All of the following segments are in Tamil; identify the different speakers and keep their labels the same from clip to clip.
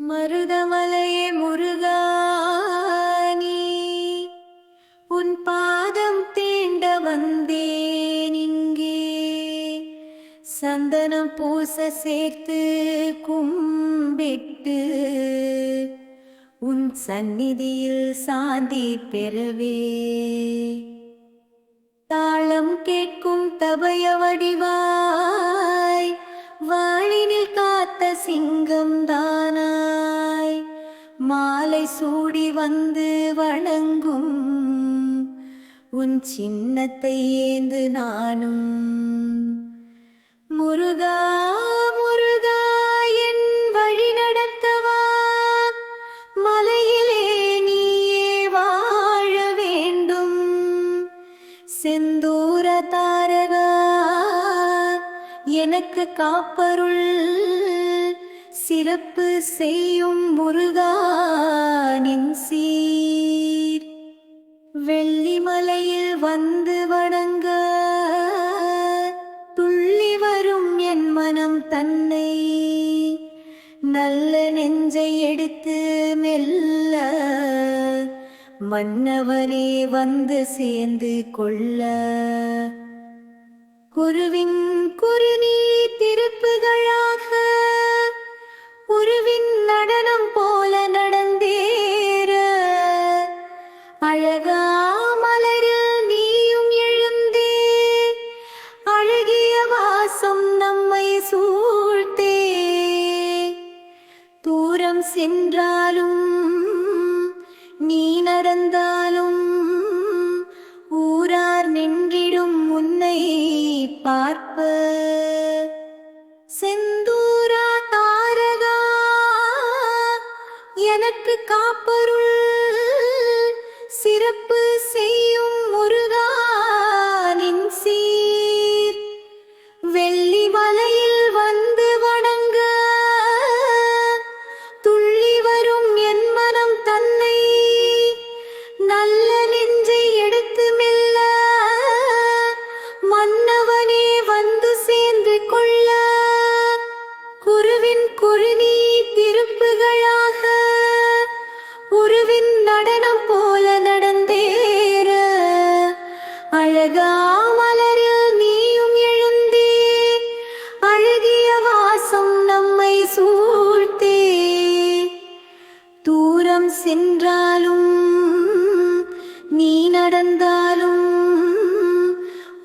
Speaker 1: மருதமலையே முருகா, நீ உன் பாதம் தீண்ட வந்தேன் இங்கே. சந்தனம் பூச சேர்த்து கும்பிட்டு உன் சந்நிதியில் சாந்தி பெறவே. தாளம் கேட்கும் தபய வடிவாய் வாழினில் காத்த சிங்கம் தானாய் மாலை சூடி வந்து வணங்கும் உன் சின்னத்தை ஏந்து நானும். முருகா முருகா என் வழி நடத்தவா, மலையிலே நீயே வாழ வேண்டும். செந்தூர தாரகா எனக்கு காப்பருள், சிறப்பு செய்யும் முருகா நின் சீர். வெள்ளிமலையில் வந்து வணங்க துள்ளி வரும் என் மனம் தன்னை, நல்ல நெஞ்சை எடுத்து மெல்ல மன்னவனே வந்து சேர்ந்து கொள்ள. குருவின் குருநீ திருப்புகளாக உருவின் நடனம் போல நடந்தேற, அழகா மலரில் நீயும் எழுந்தே அழகிய வாசம் நம்மை சூழ்த்தே. தூரம் சென்றாலும் நீ நடந்தாலும் ஊரார் நின்றிடும் உன்னை பார்ப்ப. செந்தூரா தாரகா எனக்கு காப்பருள், சிறப்பு செய்யும் முருகா நின் சீர். வெள்ளி மலையில் வந்து வணங்க துள்ளி வரும் என் மனம் தன்னை, நல்ல நெஞ்சை எடுத்து மெல்ல மன்னவனே வந்து சேர்ந்து கொள்ள. குருவின் குருநீ திருப்புகளாக உருவின் நடனம் போல நடந்தேற, அழகா மலரில் நீயும் எழுந்தே அழகிய வாசம் நம்மை சூழ்த்தே. தூரம் சென்றாலும் நீ நடந்தாலும்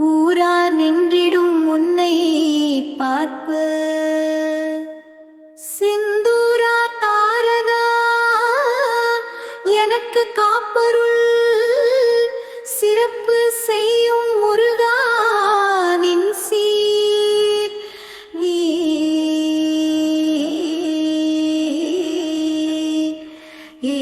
Speaker 1: ஊரார் நின்றிடும் உன்னை பார்ப்ப. சிந்தூரா தாரகா எனக்கு காப்பருள், சிறப்பு செய்யும் முருகா நின் சீர். ஏ